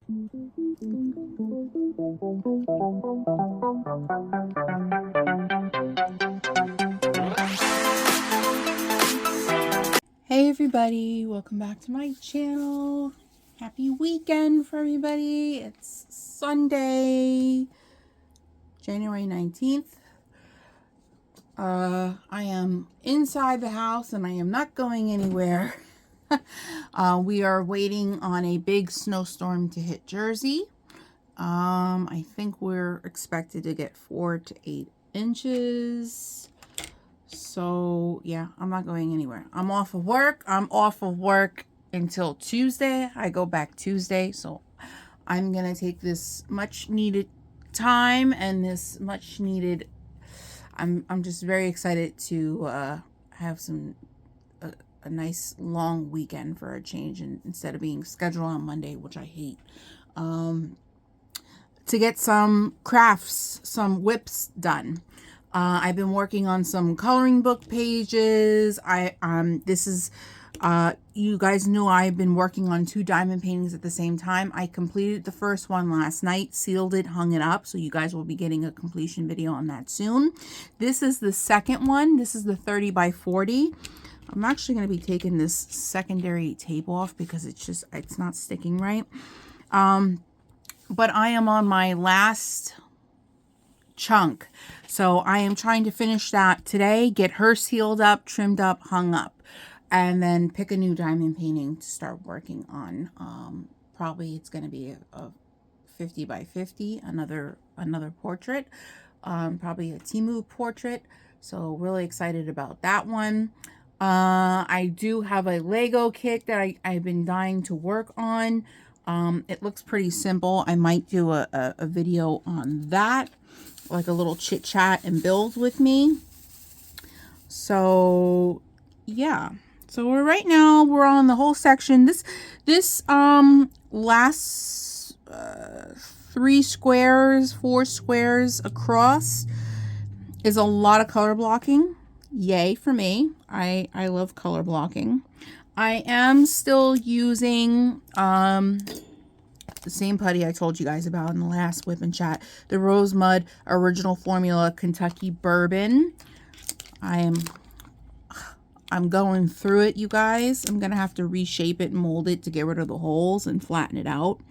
Hey everybody, welcome back to my channel. Happy weekend for everybody. It's Sunday, January 19th. I am inside the house and I am not going anywhere. We are waiting on a big snowstorm to hit Jersey. I think we're expected to get 4 to 8 inches. So yeah, I'm not going anywhere. I'm off of work. I'm off of work until Tuesday. I go back Tuesday. So I'm going to take this much needed time and this much needed, I'm just very excited to have a nice long weekend for a change, and instead of being scheduled on Monday, which I hate. To get some crafts, some WIPs done. I've been working on some coloring book pages. You guys know I've been working on 2 diamond paintings at the same time. I completed the first one last night, sealed it, hung it up. So you guys will be getting a completion video on that soon. This is the second one. This is the 30 by 40. I'm actually going to be taking this secondary tape off because it's not sticking right. But I am on my last chunk. So I am trying to finish that today, get her sealed up, trimmed up, hung up, and then pick a new diamond painting to start working on. Probably it's going to be a 50 by 50, another portrait, probably a Temu portrait. So really excited about that one. I do have a Lego kit that I've been dying to work on. It looks pretty simple. I might do a video on that, like a little chit chat and build with me. So yeah, so right now we're on the whole section. This last 4 squares across is a lot of color blocking. Yay for me. I love color blocking. I am still using the same putty I told you guys about in the last WIP and Chat, the Rose Mud Original Formula Kentucky Bourbon. I'm going through it, you guys. I'm gonna have to reshape it and mold it to get rid of the holes and flatten it out.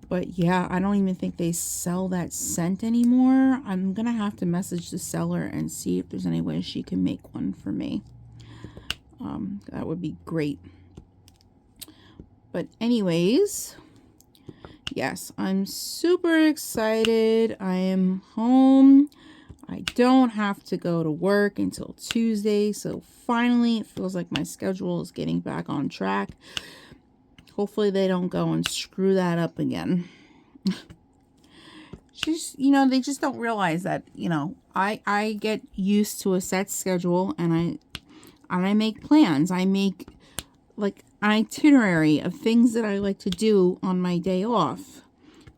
But yeah, I don't even think they sell that scent anymore. I'm gonna have to message the seller and see if there's any way she can make one for me. That would be great. But anyways, yes, I'm super excited. I am home. I don't have to go to work until Tuesday. So finally, it feels like my schedule is getting back on track. Hopefully they don't go and screw that up again. They just don't realize that, I get used to a set schedule, and I make plans. I make like an itinerary of things that I like to do on my day off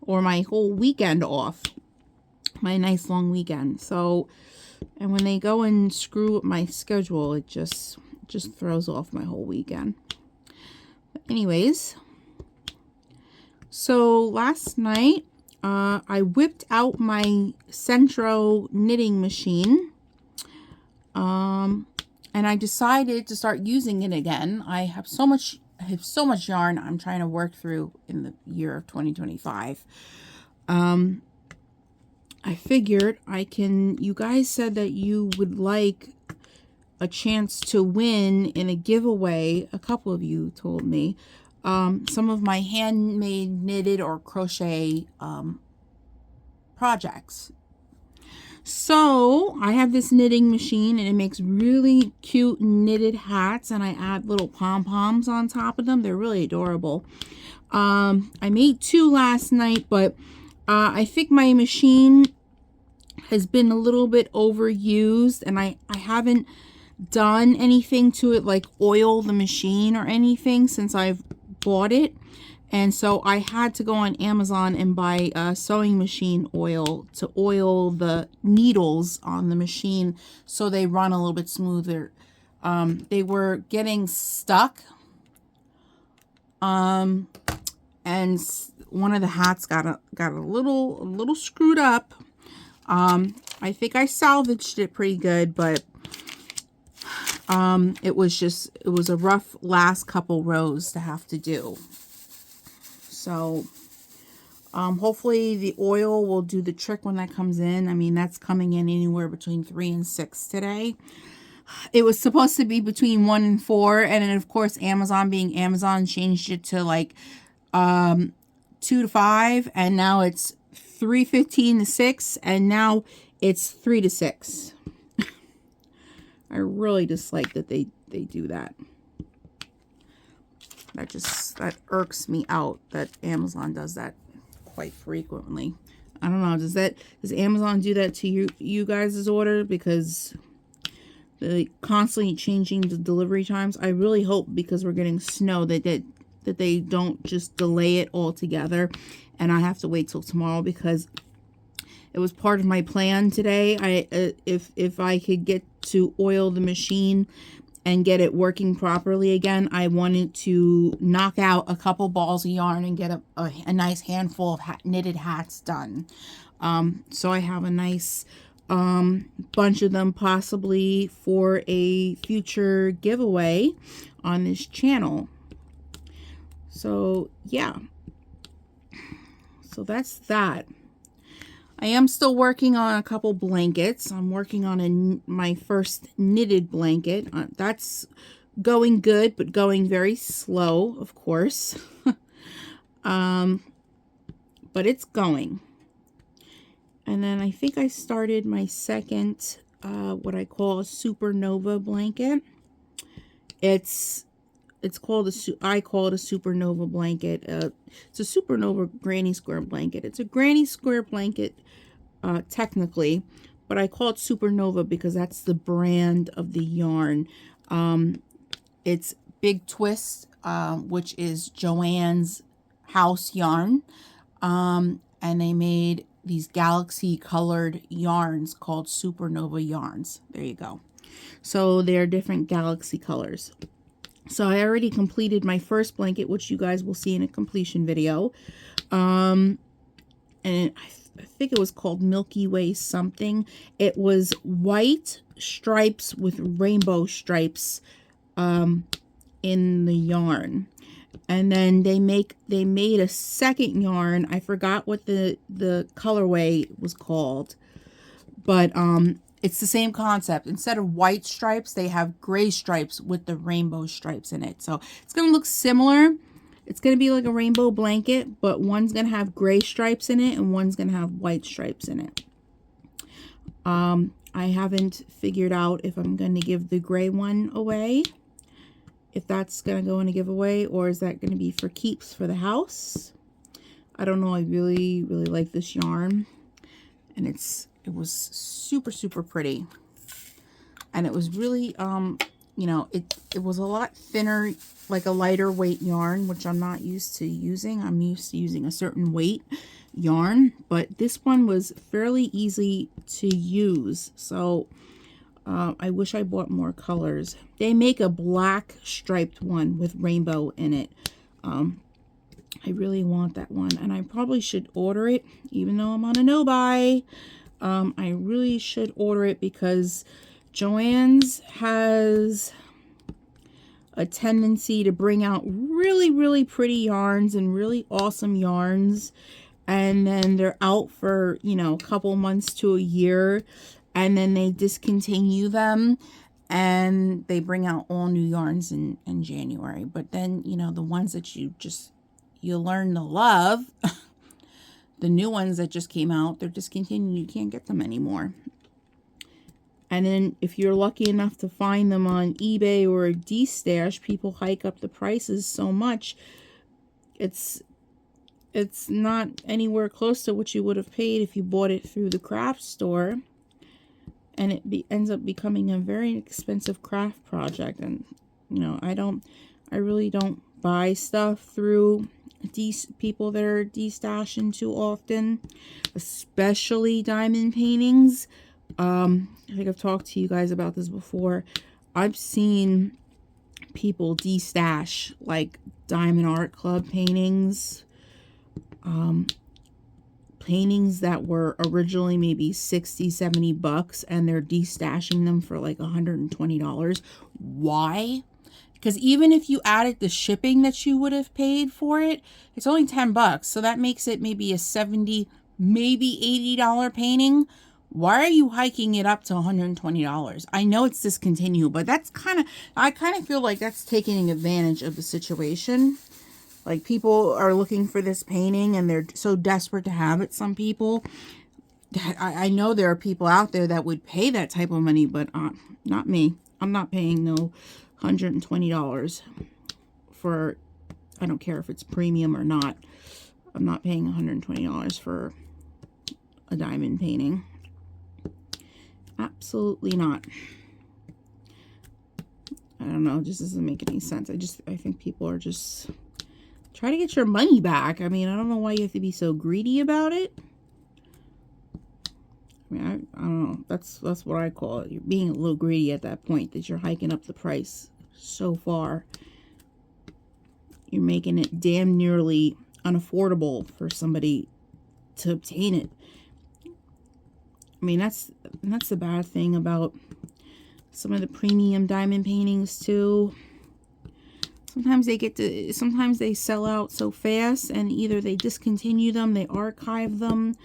or my whole weekend off, my nice long weekend. So, and when they go and screw up my schedule, it just throws off my whole weekend. But anyways, so last night I whipped out my Centro knitting machine. And I decided to start using it again. I have so much yarn I'm trying to work through in the year of 2025. I figured you guys said that you would like a chance to win in a giveaway. A couple of you told me some of my handmade knitted or crochet projects. So I have this knitting machine, and it makes really cute knitted hats, and I add little pom-poms on top of them. They're really adorable. I made 2 last night, but I think my machine has been a little bit overused, and I haven't done anything to it, like oil the machine or anything, since I've bought it. And so I had to go on Amazon and buy sewing machine oil to oil the needles on the machine so they run a little bit smoother. They were getting stuck And one of the hats got a little screwed up. I think I salvaged it pretty good, but it was a rough last couple rows to have to do. So hopefully the oil will do the trick when that comes in. I mean, that's coming in anywhere between 3 and 6 today. It was supposed to be between 1 and 4, and then of course Amazon being Amazon changed it to like 2 to 5, and now it's 3:15 to 6, and now it's 3 to 6. I really dislike that they do that. That irks me out that Amazon does that quite frequently. I don't know, does Amazon do that to you guys' order? Because they're constantly changing the delivery times. I really hope, because we're getting snow, that they don't just delay it altogether and I have to wait till tomorrow, because it was part of my plan today. If I could get to oil the machine and get it working properly again, I wanted to knock out a couple balls of yarn and get a nice handful of knitted hats done. So I have a nice bunch of them, possibly for a future giveaway on this channel. So yeah, so that's that. I am still working on a couple blankets. I'm working on my first knitted blanket. That's going good, but going very slow, of course. But it's going. And then I think I started my second, what I call a supernova blanket. I call it a supernova blanket. It's a supernova granny square blanket. It's a granny square blanket, technically, but I call it supernova because that's the brand of the yarn. It's Big Twist, which is Joanne's house yarn. And they made these galaxy colored yarns called supernova yarns. There you go. So they're different galaxy colors. So I already completed my first blanket, which you guys will see in a completion video. And I think it was called Milky Way something. It was white stripes with rainbow stripes in the yarn. And then they made a second yarn. I forgot what the colorway was called, but it's the same concept. Instead of white stripes, they have gray stripes with the rainbow stripes in it. So it's going to look similar. It's going to be like a rainbow blanket, but one's going to have gray stripes in it and one's going to have white stripes in it. I haven't figured out if I'm going to give the gray one away, if that's going to go in a giveaway, or is that going to be for keeps for the house. I don't know. I really, really like this yarn, and it was super pretty, and it was really you know, it was a lot thinner, like a lighter weight yarn, which I'm not used to using. I'm used to using a certain weight yarn, but this one was fairly easy to use. So I wish I bought more colors. They make a black striped one with rainbow in it. I really want that one, and I probably should order it, even though I'm on a no-buy. I really should order it because Joann's has a tendency to bring out really pretty yarns and really awesome yarns, and then they're out for, you know, a couple months to a year, and then they discontinue them and they bring out all new yarns in January. But then, you know, the ones that you learn to love, the new ones that just came out, they're discontinued. You can't get them anymore. And then if you're lucky enough to find them on eBay or a D-Stash, people hike up the prices so much. It's not anywhere close to what you would have paid if you bought it through the craft store. And it ends up becoming a very expensive craft project. And, you know, I really don't buy stuff through people that are de-stashing too often, especially diamond paintings. I think I've talked to you guys about this before. I've seen people de-stash like Diamond Art Club paintings. Paintings that were originally maybe 60, 70 bucks and they're destashing them for like $120. Why? Because even if you added the shipping that you would have paid for it, it's only 10 bucks. So that makes it maybe a $70, maybe $80 painting. Why are you hiking it up to $120? I know it's discontinued, but that's I kind of feel like that's taking advantage of the situation. Like, people are looking for this painting and they're so desperate to have it. Some people, I know there are people out there that would pay that type of money, but not me. I'm not paying no $120 for, I don't care if it's premium or not. I'm not paying $120 for a diamond painting. Absolutely not. I don't know. It just doesn't make any sense. I think people are just... Try to get your money back. I mean, I don't know why you have to be so greedy about it. I mean, I don't know. That's what I call it. You're being a little greedy at that point, that you're hiking up the price so far. You're making it damn nearly unaffordable for somebody to obtain it. I mean, that's the bad thing about some of the premium diamond paintings too. Sometimes they sell out so fast, and either they discontinue them, they archive them,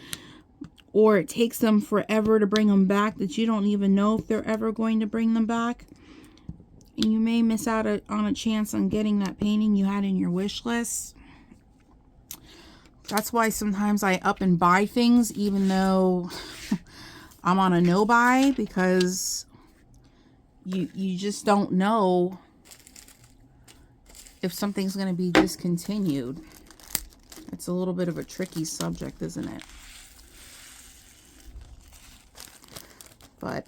or it takes them forever to bring them back that you don't even know if they're ever going to bring them back. And you may miss out on a chance on getting that painting you had in your wish list. That's why sometimes I up and buy things even though I'm on a no buy, because you just don't know if something's going to be discontinued. It's a little bit of a tricky subject, isn't it? But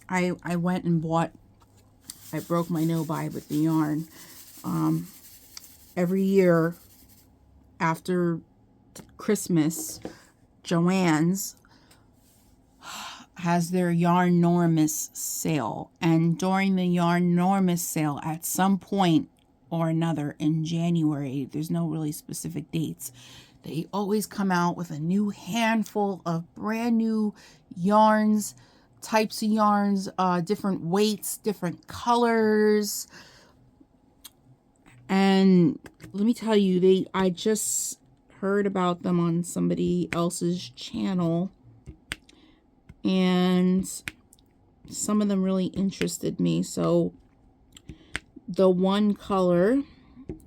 I went and bought, I broke my no-buy with the yarn. Every year after Christmas, Joann's has their Yarnormous sale, and during the Yarnormous sale, at some point or another in January, there's no really specific dates, they always come out with a new handful of brand new yarns, types of yarns, different weights, different colors. And let me tell you, I just heard about them on somebody else's channel, and some of them really interested me. So the one color,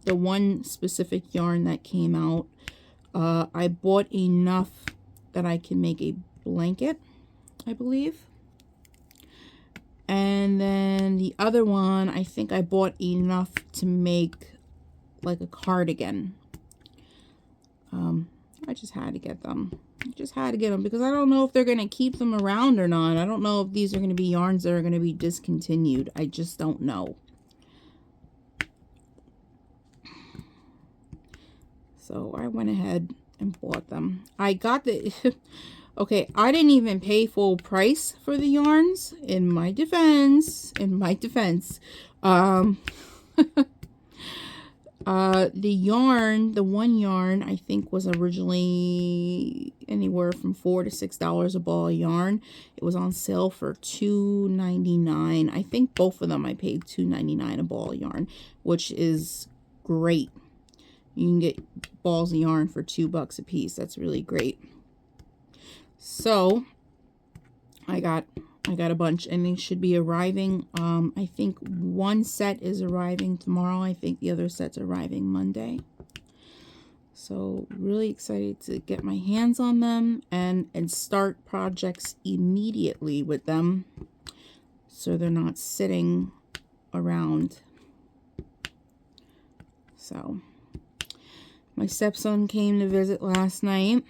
the one specific yarn that came out, I bought enough that I can make a blanket, I believe. And then the other one, I think I bought enough to make like a cardigan. I just had to get them. Because I don't know if they're going to keep them around or not. I don't know if these are going to be yarns that are going to be discontinued. I just don't know. So I went ahead and bought them. I got the... Okay, I didn't even pay full price for the yarns. In my defense. The yarn, the one yarn, I think was originally anywhere from $4 to $6 a ball of yarn. It was on sale for $2.99. I think both of them I paid $2.99 a ball of yarn, which is great. You can get balls of yarn for $2 a piece. That's really great. So I got a bunch, and they should be arriving. I think one set is arriving tomorrow. I think the other set's arriving Monday. So really excited to get my hands on them and start projects immediately with them, so they're not sitting around. So my stepson came to visit last night.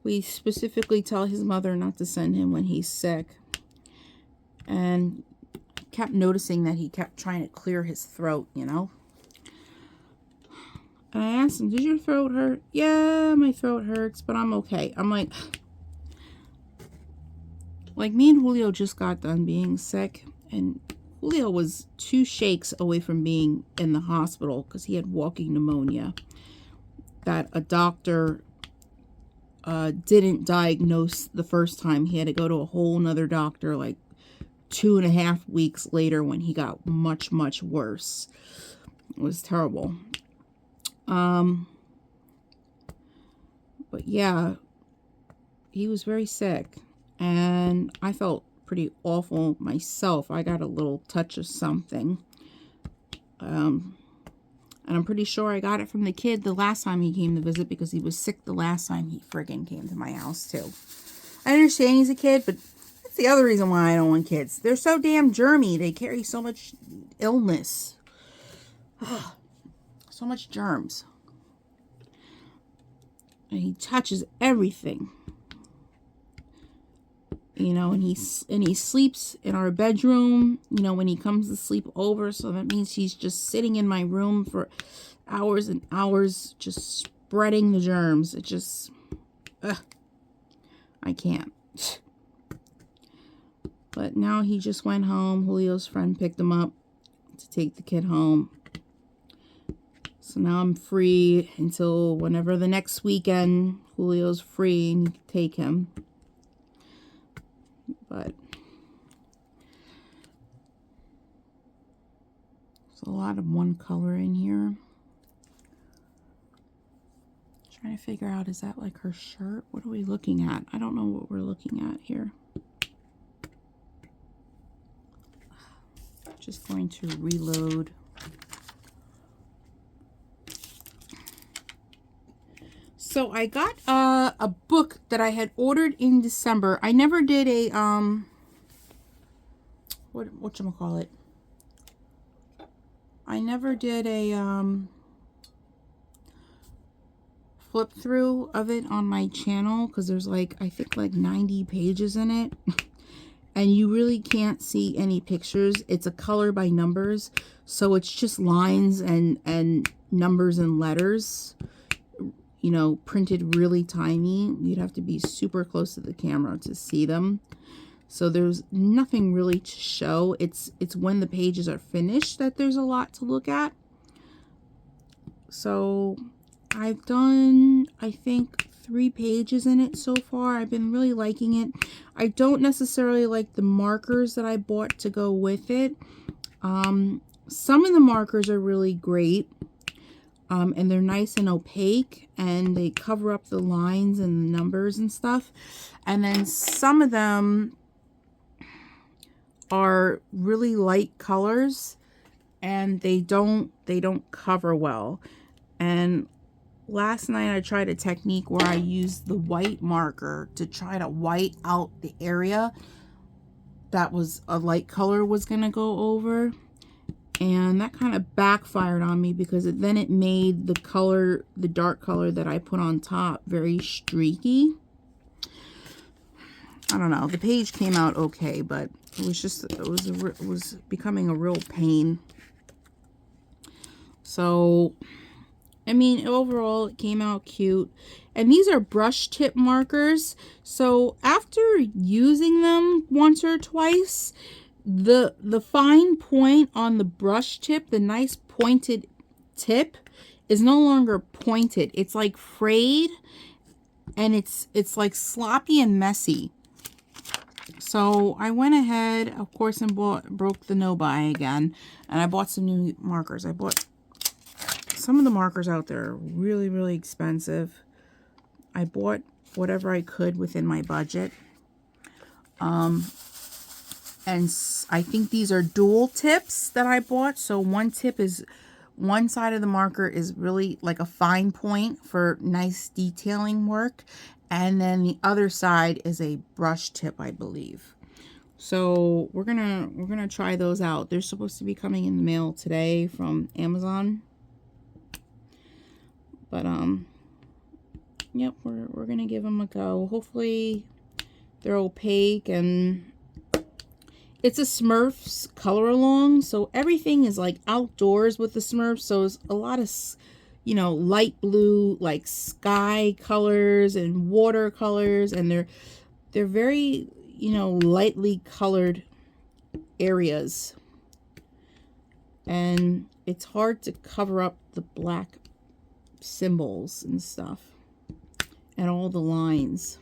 We specifically tell his mother not to send him when he's sick. And I kept noticing that he kept trying to clear his throat, you know. And I asked him, "Does your throat hurt?" "Yeah, my throat hurts, but I'm okay." I'm like me and Julio just got done being sick. And Julio was 2 shakes away from being in the hospital because he had walking pneumonia that a doctor didn't diagnose the first time. He had to go to a whole nother doctor like 2.5 weeks later when he got much, much worse. It was terrible. But yeah, he was very sick, and I felt pretty awful myself. I got a little touch of something. And I'm pretty sure I got it from the kid the last time he came to visit, because he was sick the last time he friggin' came to my house too. I understand he's a kid, but that's the other reason why I don't want kids. They're so damn germy. They carry so much illness. So much germs. And he touches everything. You know, and he sleeps in our bedroom, you know, when he comes to sleep over. So that means he's just sitting in my room for hours and hours, just spreading the germs. It just, I can't. But now he just went home. Julio's friend picked him up to take the kid home. So now I'm free until whenever the next weekend Julio's free and you can take him. But there's a lot of one color in here. Trying to figure out, is that like her shirt? What are we looking at? I don't know what we're looking at here. Just going to reload. So I got a book that I had ordered in December. I never did a whatchamacallit? I never did a flip through of it on my channel because there's like, I think like 90 pages in it. And you really can't see any pictures. It's a color by numbers, so it's just lines and numbers and letters, you know, printed really tiny. You'd have to be super close to the camera to see them. So there's nothing really to show. It's when the pages are finished that there's a lot to look at. So I've done, I think, 3 pages in it so far. I've been really liking it. I don't necessarily like the markers that I bought to go with it. Some of the markers are really great. And they're nice and opaque, and they cover up the lines and the numbers and stuff. And then some of them are really light colors, and they don't cover well. And last night I tried a technique where I used the white marker to try to white out the area that was a light color was gonna go over. And that kind of backfired on me because then it made the color, the dark color that I put on top, very streaky. I don't know. The page came out okay, but it was just, it was becoming a real pain. So, I mean, overall, it came out cute. And these are brush tip markers. So after using them once or twice, the fine point on the brush tip, the nice pointed tip, is no longer pointed. It's like frayed, and it's like sloppy and messy. So I went ahead, of course, and broke the no-buy again, and I bought some new markers. I bought some of the markers out there are really, really expensive. I bought whatever I could within my budget. And I think these are dual tips that I bought. So one tip is, one side of the marker is really like a fine point for nice detailing work. And then the other side is a brush tip, I believe. So we're gonna try those out. They're supposed to be coming in the mail today from Amazon. But yep, we're gonna give them a go. Hopefully they're opaque, and it's a Smurfs color along, so everything is like outdoors with the Smurfs. So it's a lot of, you know, light blue, like sky colors and water colors, and they're very, you know, lightly colored areas. and it's hard to cover up the black symbols and stuff and all the lines.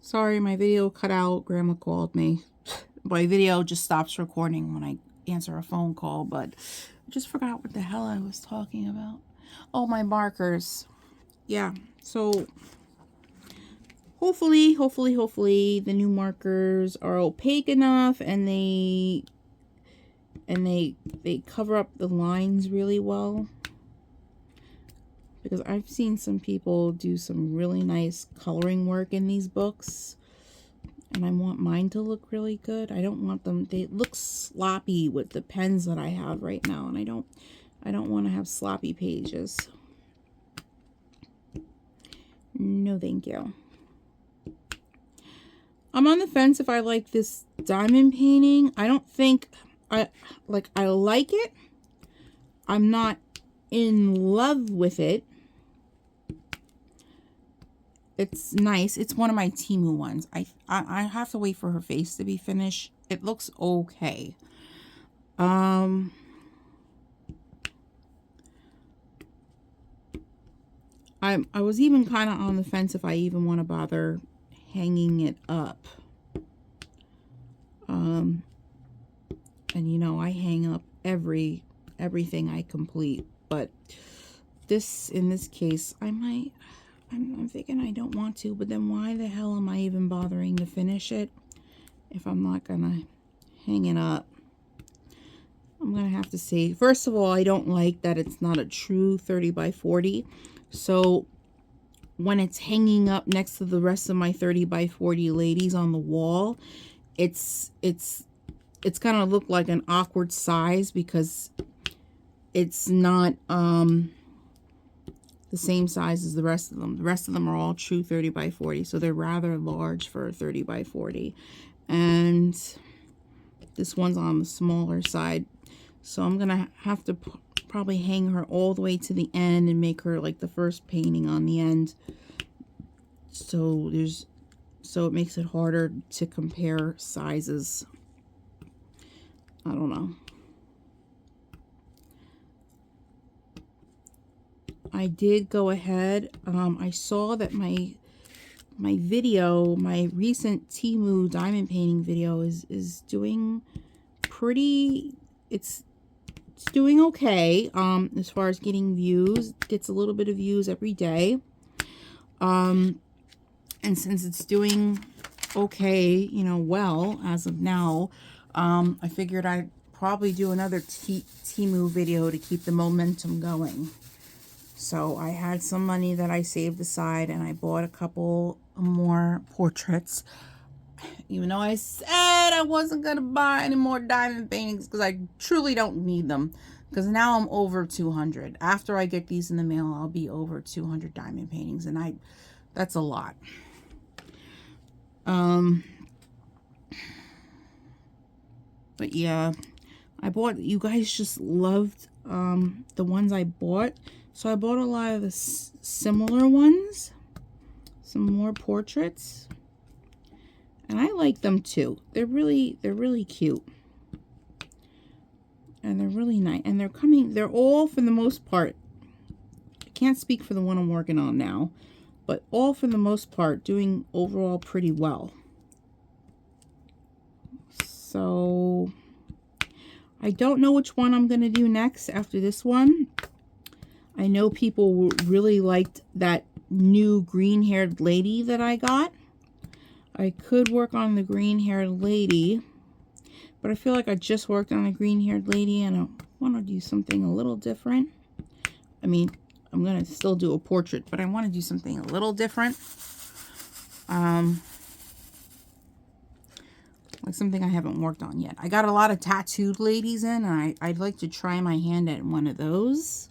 Sorry, my video cut out. Grandma called me. My video just stops recording when I answer a phone call, but I just forgot what the hell I was talking about. Oh, my markers. Yeah, so hopefully the new markers are opaque enough and they cover up the lines really well. Because I've seen some people do some really nice coloring work in these books, and I want mine to look really good. I don't want them, they look sloppy with the pens that I have right now, and I don't want to have sloppy pages. No, thank you. I'm on the fence if I like this diamond painting. I don't think I like it. I'm not in love with it. It's nice. It's one of my Temu ones. I have to wait for her face to be finished. It looks okay. I was even kind of on the fence if I even want to bother hanging it up. And you know, I hang up everything I complete, but in this case, I'm thinking I don't want to, but then why the hell am I even bothering to finish it if I'm not gonna hang it up? I'm gonna have to see. First of all, I don't like that it's not a true 30 by 40. So when it's hanging up next to the rest of my 30 by 40 ladies on the wall, it's gonna look like an awkward size because it's not the same size as the rest of them. The rest of them are all true 30 by 40, so they're rather large for a 30 by 40. And this one's on the smaller side. So I'm gonna have to probably hang her all the way to the end and make her like the first painting on the end. So it makes it harder to compare sizes. I don't know. I did go ahead. I saw that my video, my recent Temu diamond painting video is doing pretty, it's doing okay as far as getting views. It gets a little bit of views every day. And since it's doing okay, you know, well, as of now, I figured I'd probably do another Temu video to keep the momentum going. So I had some money that I saved aside and I bought a couple more portraits. Even though I said I wasn't going to buy any more diamond paintings because I truly don't need them. Because now I'm over 200. After I get these in the mail, I'll be over 200 diamond paintings. And that's a lot. But yeah, I bought, you guys just loved the ones I bought. So I bought a lot of the similar ones, some more portraits, and I like them too. They're really cute, and they're really nice. And they're all for the most part. I can't speak for the one I'm working on now, but all for the most part doing overall pretty well. So I don't know which one I'm gonna do next after this one. I know people really liked that new green-haired lady that I got. I could work on the green-haired lady, but I feel like I just worked on a green-haired lady and I want to do something a little different. I mean, I'm going to still do a portrait, but I want to do something a little different. Like something I haven't worked on yet. I got a lot of tattooed ladies in, and I'd like to try my hand at one of those.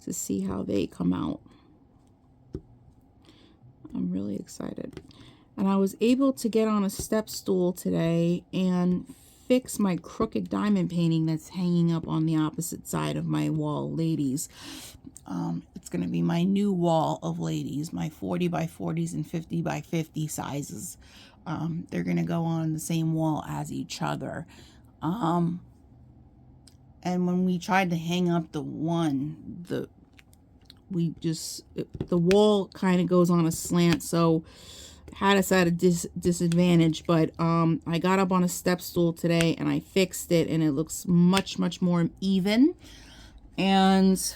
To see how they come out. I'm really excited. And I was able to get on a step stool today and fix my crooked diamond painting that's hanging up on the opposite side of my wall, ladies. That's going to be my new wall of ladies, my 40 by 40s and 50 by 50 sizes. They're going to go on the same wall as each other. And when we tried to hang up the wall kind of goes on a slant, so had us at a disadvantage. But I got up on a step stool today and I fixed it, and it looks much more even. And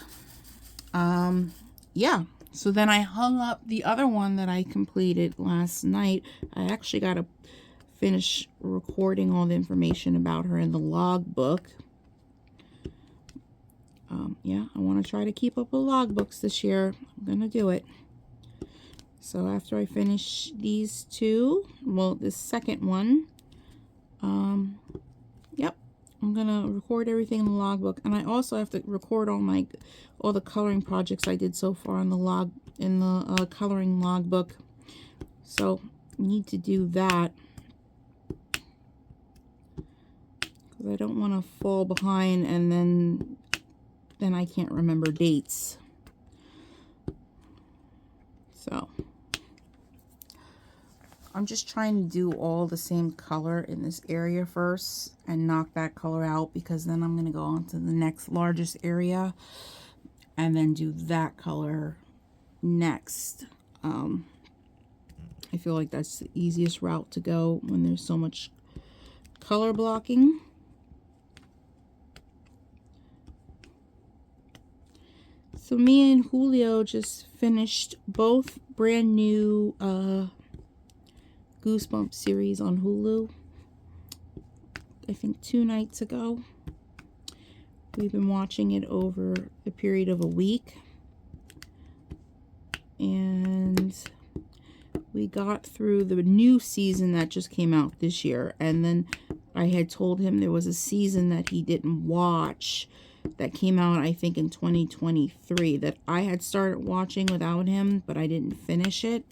yeah, so then I hung up the other one that I completed last night. I actually got to finish recording all the information about her in the logbook. Yeah, I want to try to keep up with logbooks this year. I'm gonna do it. So after I finish these two, well, this second one, yep, I'm gonna record everything in the logbook, and I also have to record all the coloring projects I did so far in the coloring logbook. So need to do that because I don't want to fall behind, and then I can't remember dates. So I'm just trying to do all the same color in this area first and knock that color out, because then I'm going to go on to the next largest area and then do that color next. I feel like that's the easiest route to go when there's so much color blocking. So me and Julio just finished both brand new Goosebumps series on Hulu. I think 2 nights ago. We've been watching it over a period of a week. And we got through the new season that just came out this year. And then I had told him there was a season that he didn't watch that came out, I think, in 2023 that I had started watching without him, but I didn't finish it.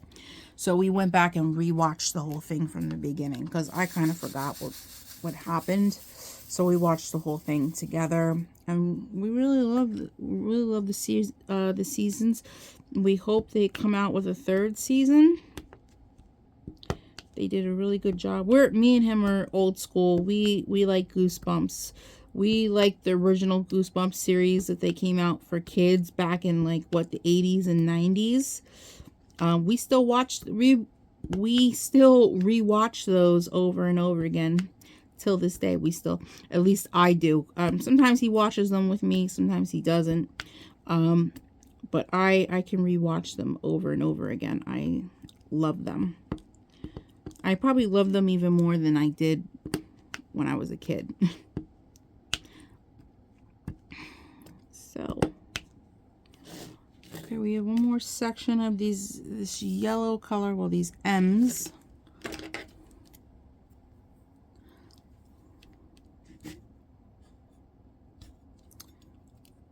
So we went back and rewatched the whole thing from the beginning because I kind of forgot what happened. So we watched the whole thing together, and we really love the seasons. We hope they come out with a 3rd season. They did a really good job. Me and him are old school. We like Goosebumps. We like the original Goosebumps series that they came out for kids back in the 80s and 90s. We still rewatch those over and over again till this day. At least I do. Sometimes he watches them with me, sometimes he doesn't. But I can rewatch them over and over again. I love them. I probably love them even more than I did when I was a kid. So, okay, we have one more section of this yellow color, well, these M's.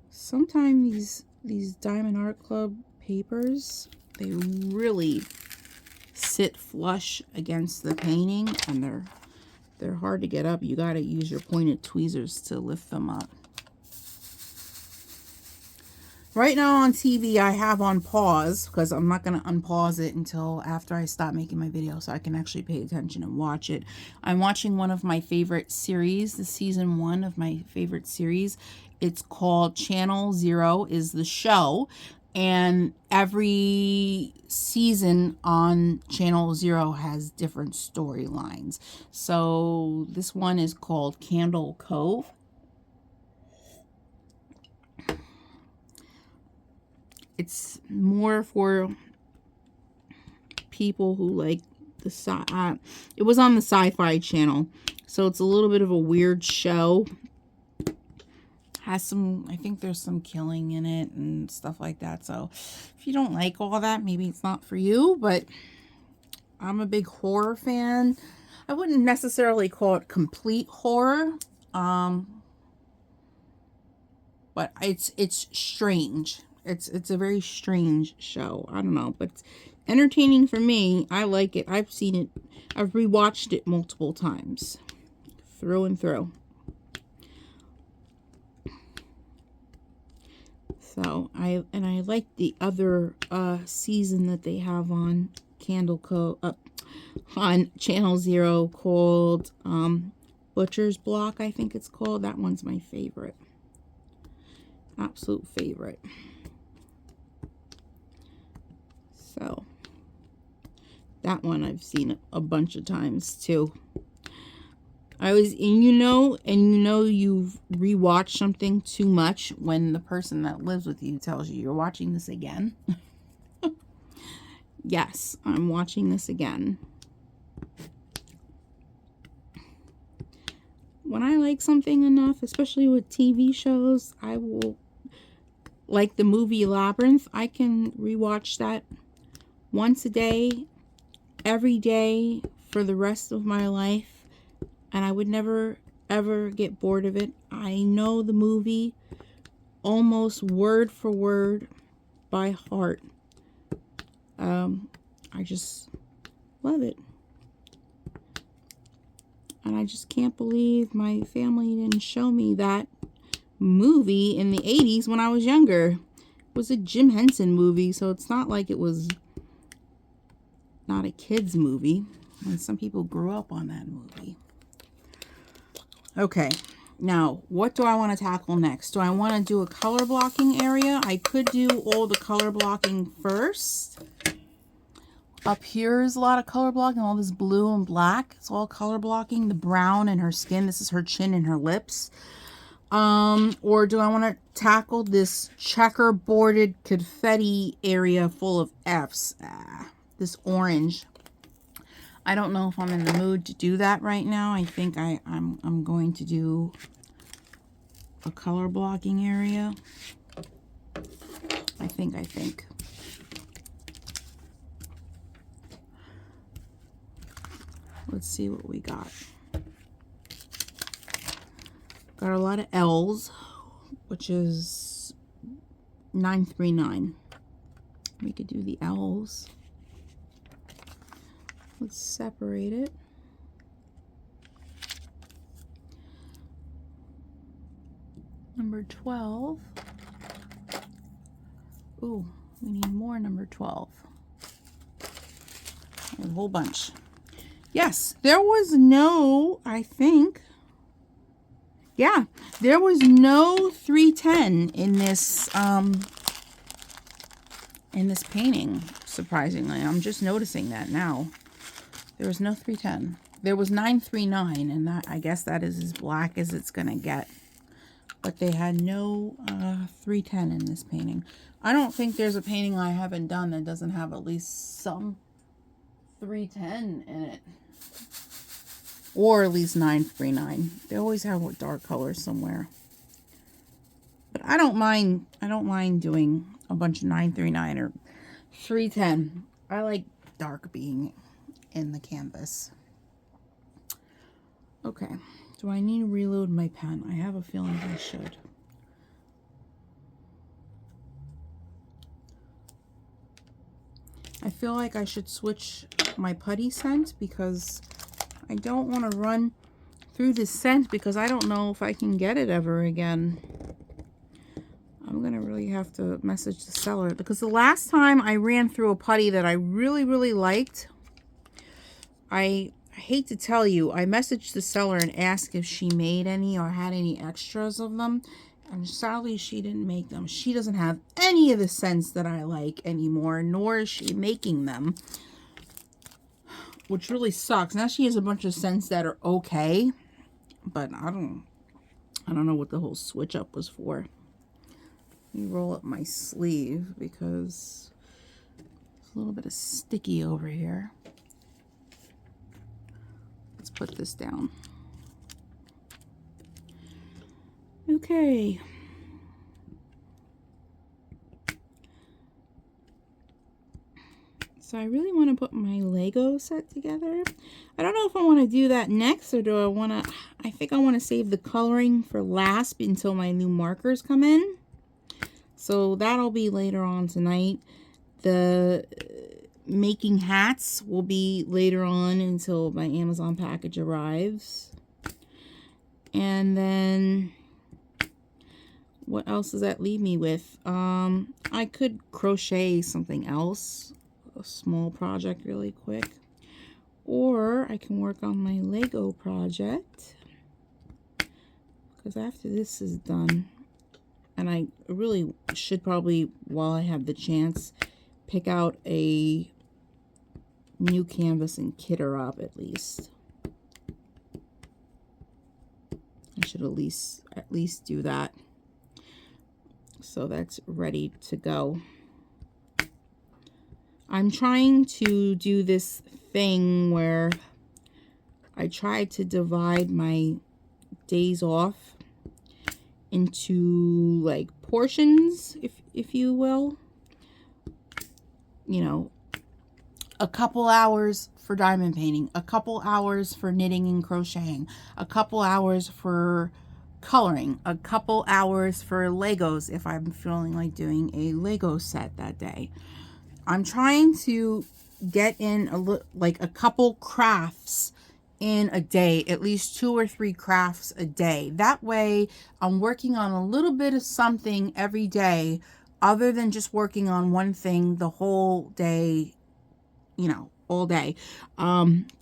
Sometimes these Diamond Art Club papers, they really sit flush against the painting, and they're hard to get up. You got to use your pointed tweezers to lift them up. Right now on TV, I have on pause because I'm not going to unpause it until after I stop making my video so I can actually pay attention and watch it. I'm watching one of my favorite series, the season 1 of my favorite series. It's called Channel Zero is the show, and every season on Channel Zero has different storylines. So this one is called Candle Cove. It's more for people who like the it was on the Sci-Fi Channel, so it's a little bit of a weird show. Has some, I think there's some killing in it and stuff like that. So if you don't like all that, maybe it's not for you. But I'm a big horror fan. I wouldn't necessarily call it complete horror, but it's strange. It's a very strange show. I don't know, but it's entertaining for me. I like it. I've seen it. I've rewatched it multiple times, through and through. So I like the other season that they have on on Channel Zero called Butcher's Block, I think it's called. That one's my favorite. Absolute favorite. So that one I've seen a bunch of times too. And you know you've rewatched something too much when the person that lives with you tells you you're watching this again. Yes, I'm watching this again. When I like something enough, especially with TV shows, I will, like the movie Labyrinth, I can rewatch that once a day, every day, for the rest of my life. And I would never, ever get bored of it. I know the movie almost word for word by heart. I just love it. And I just can't believe my family didn't show me that movie in the 80s when I was younger. It was a Jim Henson movie, so it's not like it was not a kid's movie. And some people grew up on that movie. Okay, now what do I want to tackle next? Do I want to do a color blocking area? I could do all the color blocking first. Up here is a lot of color blocking, all this blue and black. It's all color blocking. The brown in her skin. This is her chin and her lips. Or do I want to tackle this checkerboarded confetti area full of F's? This orange. I don't know if I'm in the mood to do that right now. I think I'm going to do a color blocking area. I think. Let's see what we got. Got a lot of L's, which is 939. We could do the L's. Let's separate it. Number 12. Ooh, we need more number 12. A whole bunch. Yes, there was no, I think, yeah, there was no 310 in this painting, surprisingly. I'm just noticing that now. There was no 310. There was 939, and that, I guess that is as black as it's gonna get. But they had no 310 in this painting. I don't think there's a painting I haven't done that doesn't have at least some 310 in it. Or at least 939. They always have dark colors somewhere. But I don't mind doing a bunch of 939 or 310. I like dark being in the canvas. Okay. Do I need to reload my pen? I have a feeling I should. I feel like I should switch my putty scent because I don't want to run through this scent because I don't know if I can get it ever again. I'm going to really have to message the seller because the last time I ran through a putty that I really, really liked, I hate to tell you, I messaged the seller and asked if she made any or had any extras of them. And sadly, she didn't make them. She doesn't have any of the scents that I like anymore, nor is she making them. Which really sucks. Now she has a bunch of scents that are okay. But I don't know what the whole switch up was for. Let me roll up my sleeve because there's a little bit of sticky over here. Let's put this down. Okay. So I really want to put my Lego set together. I don't know if I want to do that next or do I want to, I think I want to save the coloring for last until my new markers come in. So that'll be later on tonight. The making hats will be later on until my Amazon package arrives. And then what else does that leave me with? I could crochet something else, a small project really quick. Or I can work on my Lego project. Because after this is done, and I really should probably, while I have the chance, pick out a new canvas and kit her up at least. I should at least do that. So that's ready to go. I'm trying to do this thing where I try to divide my days off into like portions, if you will. You know, a couple hours for diamond painting, a couple hours for knitting and crocheting, a couple hours for coloring, a couple hours for Legos if I'm feeling like doing a Lego set that day. I'm trying to get in like a couple crafts in a day, at least 2 or 3 crafts a day. That way I'm working on a little bit of something every day other than just working on one thing the whole day, you know, all day.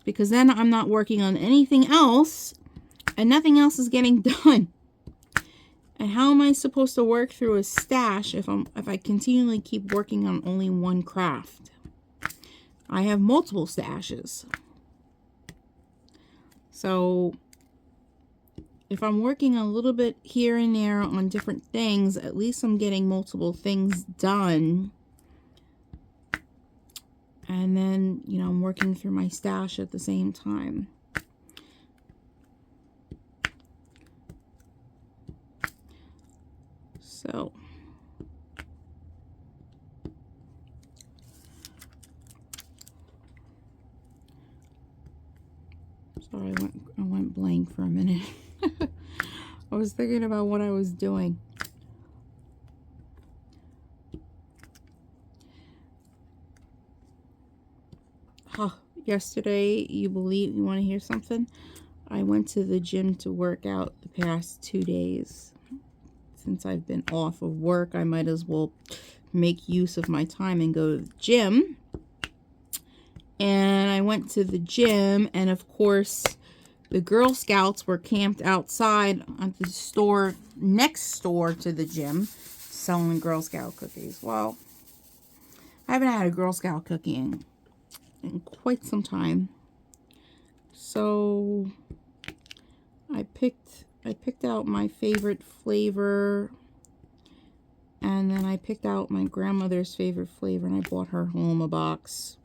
Because then I'm not working on anything else and nothing else is getting done. And how am I supposed to work through a stash if I continually keep working on only one craft? I have multiple stashes. So if I'm working a little bit here and there on different things, at least I'm getting multiple things done. And then, you know, I'm working through my stash at the same time. So sorry, I went blank for a minute. I was thinking about what I was doing. Yesterday, you want to hear something? I went to the gym to work out the past 2 days. Since I've been off of work, I might as well make use of my time and go to the gym. And I went to the gym, and of course, the Girl Scouts were camped outside at the store next door to the gym selling Girl Scout cookies. Well, I haven't had a Girl Scout cookie in quite some time. So I picked out my favorite flavor, and then I picked out my grandmother's favorite flavor, and I bought her home a box.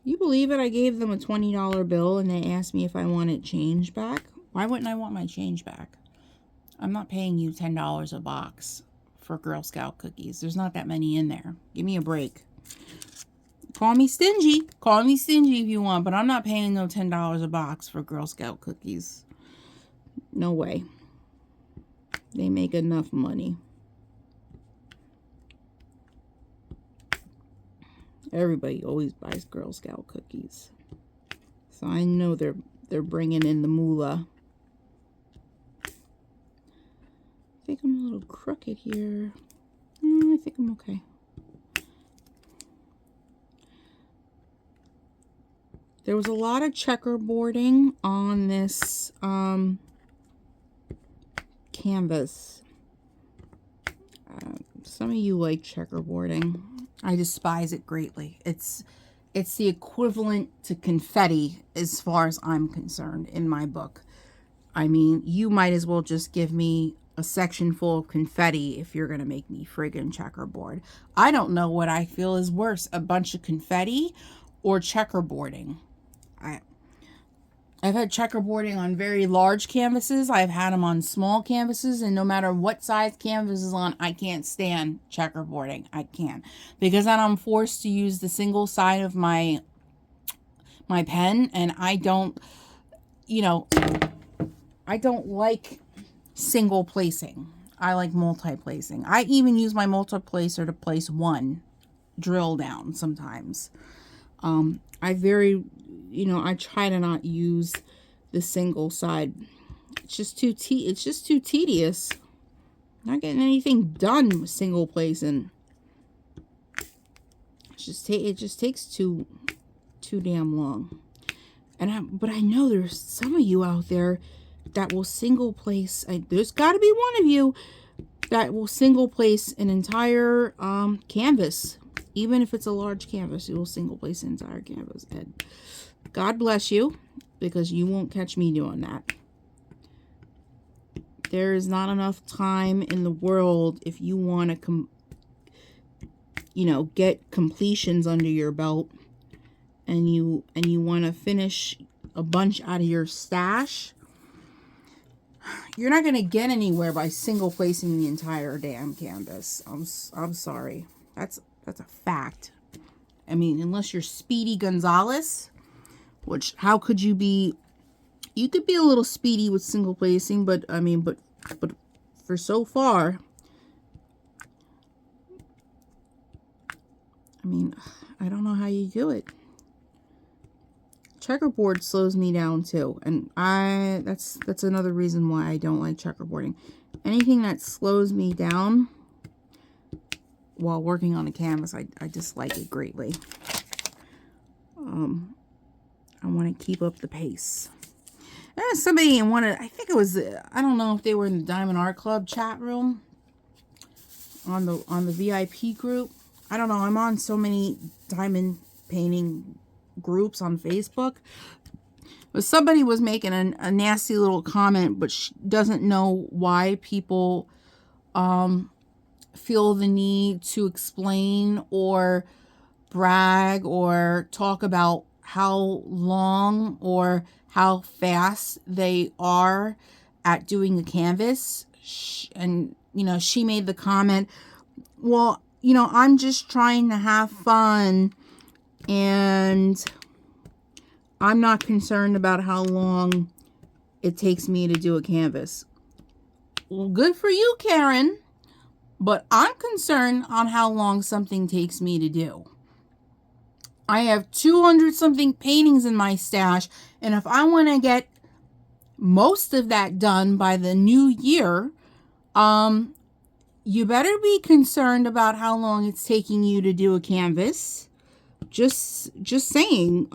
You believe it? I gave them a $20 bill and they asked me if I wanted change back. Why wouldn't I want my change back? I'm not paying you $10 a box for Girl Scout cookies. There's not that many in there. Give me a break. Call me stingy. Call me stingy if you want, but I'm not paying no $10 a box for Girl Scout cookies. No way. They make enough money. Everybody always buys Girl Scout cookies. So I know they're bringing in the moolah. I think I'm a little crooked here. I think I'm okay. There was a lot of checkerboarding on this canvas. Some of you like checkerboarding. I despise it greatly. It's the equivalent to confetti as far as I'm concerned in my book. I mean, you might as well just give me a section full of confetti if you're going to make me friggin' checkerboard. I don't know what I feel is worse, a bunch of confetti or checkerboarding. I've had checkerboarding on very large canvases. I've had them on small canvases, and no matter what size canvas is on, I can't stand checkerboarding. I can't, because then I'm forced to use the single side of my pen, and I don't, you know, I don't like single placing. I like multi-placing. I even use my multi-placer to place one drill down sometimes. I try to not use the single side It's just too tedious. Not getting anything done with single placing. It just takes too damn long. But I know there's some of you out there that will single place. There's got to be one of you that will single place an entire canvas. Even if it's a large canvas, you will single place an entire canvas. And God bless you, because you won't catch me doing that. There is not enough time in the world if you want to, get completions under your belt, and you want to finish a bunch out of your stash. You're not going to get anywhere by single placing the entire damn canvas. I'm sorry. That's a fact. I mean, unless you're Speedy Gonzalez, which how could you be? You could be a little speedy with single placing, but I mean, but for so far, I mean, I don't know how you do it. Checkerboard slows me down too, and that's another reason why I don't like checkerboarding. Anything that slows me down while working on a canvas, I dislike it greatly. I want to keep up the pace. Somebody in I think it was, I don't know if they were in the Diamond Art Club chat room on the VIP group. I don't know. I'm on so many diamond painting groups on Facebook. But somebody was making a nasty little comment, but she doesn't know why people feel the need to explain or brag or talk about how long or how fast they are at doing a canvas. And, she made the comment, well, I'm just trying to have fun, and I'm not concerned about how long it takes me to do a canvas. Well, good for you, Karen, but I'm concerned on how long something takes me to do. I have 200 something paintings in my stash, and if I want to get most of that done by the new year, you better be concerned about how long it's taking you to do a canvas. Just saying.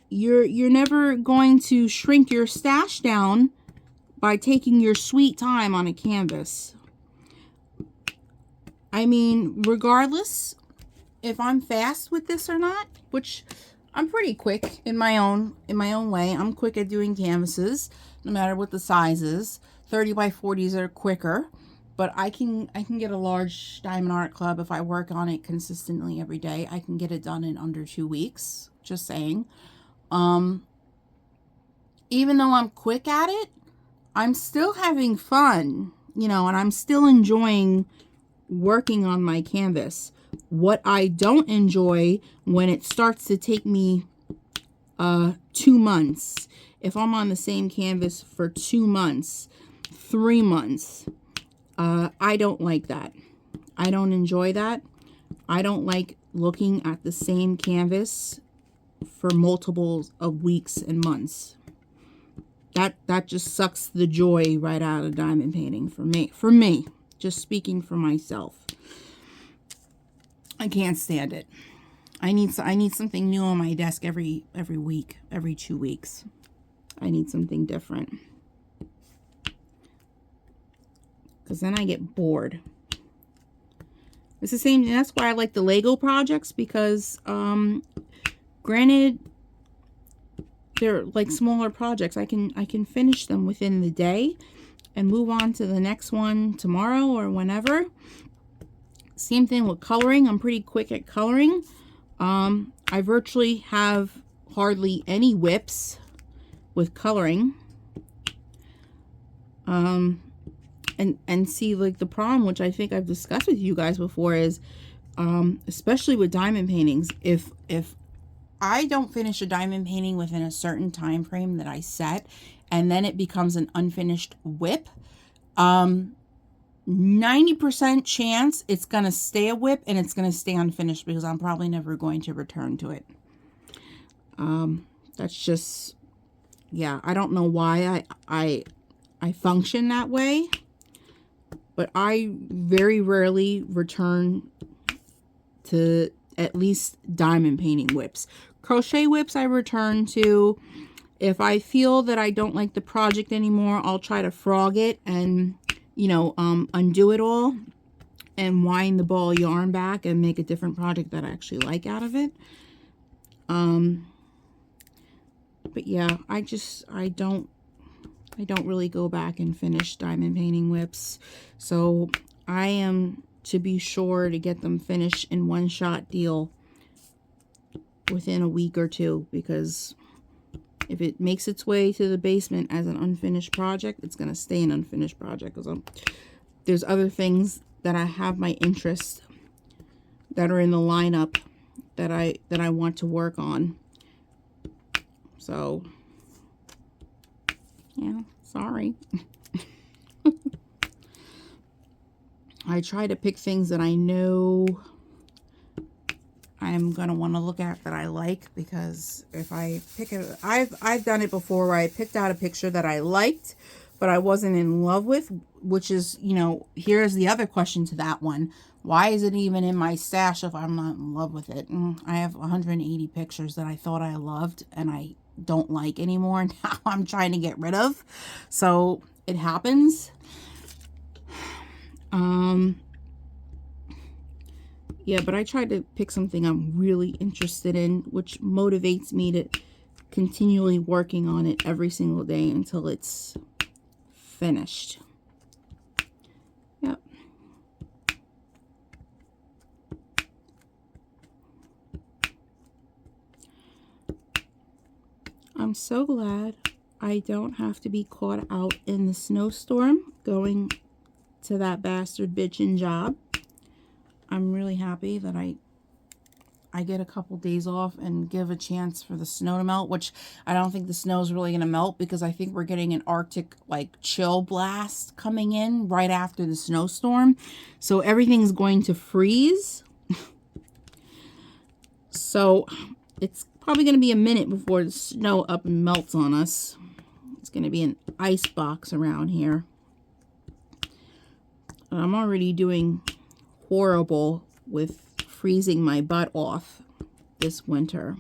You're never going to shrink your stash down by taking your sweet time on a canvas. I mean, regardless if I'm fast with this or not, which I'm pretty quick in my own way. I'm quick at doing canvases, no matter what the size is. 30 by 40s are quicker, but I can get a large Diamond Art Club if I work on it consistently every day. I can get it done in under 2 weeks. Just saying. Even though I'm quick at it, I'm still having fun, and I'm still enjoying working on my canvas. What I don't enjoy when it starts to take me 2 months. If I'm on the same canvas for 2 months, 3 months, I don't like that. I don't enjoy that. I don't like looking at the same canvas for multiples of weeks and months. That just sucks the joy right out of diamond painting for me. Just speaking for myself. I can't stand it. I need something new on my desk every week, every 2 weeks. I need something different. Because then I get bored. It's the same. That's why I like the Lego projects, because granted, they're like smaller projects. I can finish them within the day and move on to the next one tomorrow or whenever. Same thing with coloring. I'm pretty quick at coloring. I virtually have hardly any WIPs with coloring. And see, like, the problem, which I think I've discussed with you guys before, is especially with diamond paintings, if I don't finish a diamond painting within a certain time frame that I set, and then it becomes an unfinished WIP, 90% chance it's going to stay a WIP and it's going to stay unfinished, because I'm probably never going to return to it. That's just yeah, I don't know why I function that way, but I very rarely return to at least diamond painting WIPs. Crochet WIPs I return to. If I feel that I don't like the project anymore, I'll try to frog it and, you know, undo it all and wind the ball of yarn back and make a different project that I actually like out of it. But yeah, I don't really go back and finish diamond painting WIPs. So I am to be sure to get them finished in one shot deal within a week or two, because if it makes its way to the basement as an unfinished project, it's going to stay an unfinished project, because there's other things that I have my interest that are in the lineup that I want to work on. So yeah, sorry. I try to pick things that I know I'm gonna want to look at, that I like, because if I pick it, I've done it before where I picked out a picture that I liked but I wasn't in love with, which is, you know, here's the other question to that one. Why is it even in my stash if I'm not in love with it? I have 180 pictures that I thought I loved and I don't like anymore. Now I'm trying to get rid of. So it happens. Yeah, but I tried to pick something I'm really interested in, which motivates me to continually working on it every single day until it's finished. Yep. I'm so glad I don't have to be caught out in the snowstorm going to that bastard bitchin' job. I'm really happy that I get a couple days off and give a chance for the snow to melt, which I don't think the snow is really going to melt, because I think we're getting an Arctic like chill blast coming in right after the snowstorm. So everything's going to freeze. So it's probably going to be a minute before the snow up and melts on us. It's going to be an ice box around here. I'm already doing horrible with freezing my butt off this winter.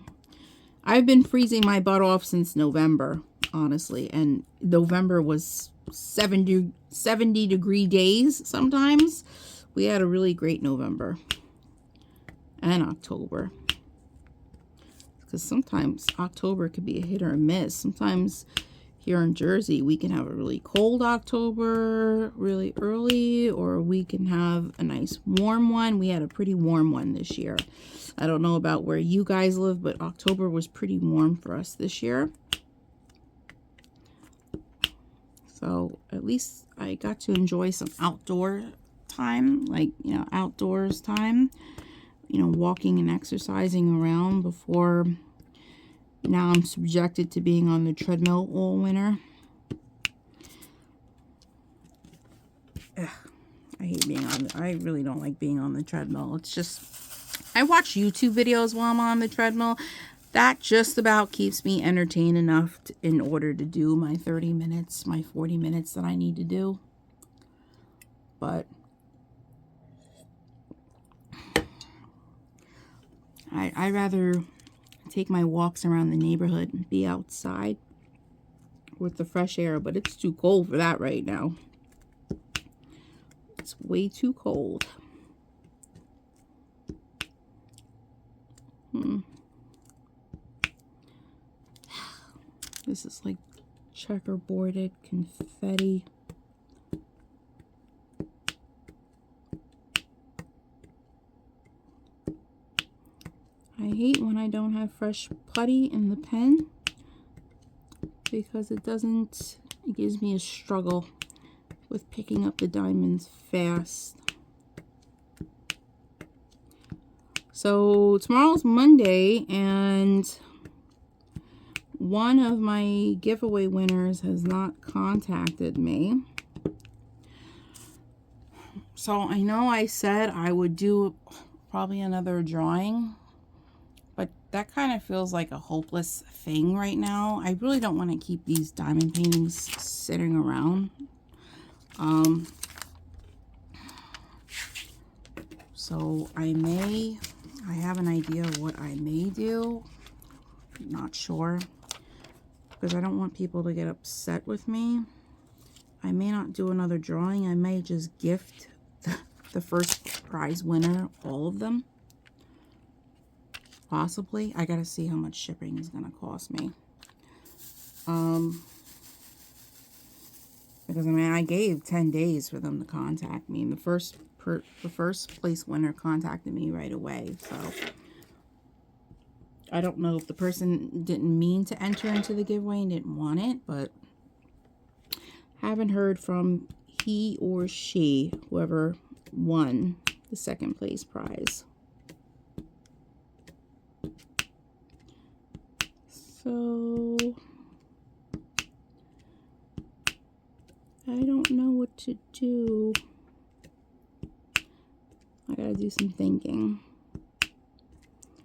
I've been freezing my butt off since November, honestly, and November was 70 degree days sometimes. We had a really great November and October, because sometimes October could be a hit or a miss. Sometimes here in Jersey, we can have a really cold October really early, or we can have a nice warm one. We had a pretty warm one this year. I don't know about where you guys live, but October was pretty warm for us this year. So at least I got to enjoy some outdoor time, like, you know, outdoors time, you know, walking and exercising around before. Now I'm subjected to being on the treadmill all winter. Ugh, I hate being on I really don't like being on the treadmill. It's just, I watch YouTube videos while I'm on the treadmill. That just about keeps me entertained enough in order to do my 30 minutes, my 40 minutes that I need to do. But I rather take my walks around the neighborhood and be outside with the fresh air, but it's too cold for that right now. It's way too cold. This is like checkerboarded confetti. I hate when I don't have fresh putty in the pen, because it gives me a struggle with picking up the diamonds fast. So tomorrow's Monday, and one of my giveaway winners has not contacted me. So I know I said I would do probably another drawing, but that kind of feels like a hopeless thing right now. I really don't want to keep these diamond paintings sitting around. So I have an idea of what I may do. Not sure, because I don't want people to get upset with me. I may not do another drawing. I may just gift the first prize winner all of them. Possibly. I gotta see how much shipping is gonna cost me. Because I mean, I gave 10 days for them to contact me, and the first place winner contacted me right away. So I don't know if the person didn't mean to enter into the giveaway and didn't want it, but haven't heard from he or she, whoever won the second place prize. So I don't know what to do. I gotta do some thinking,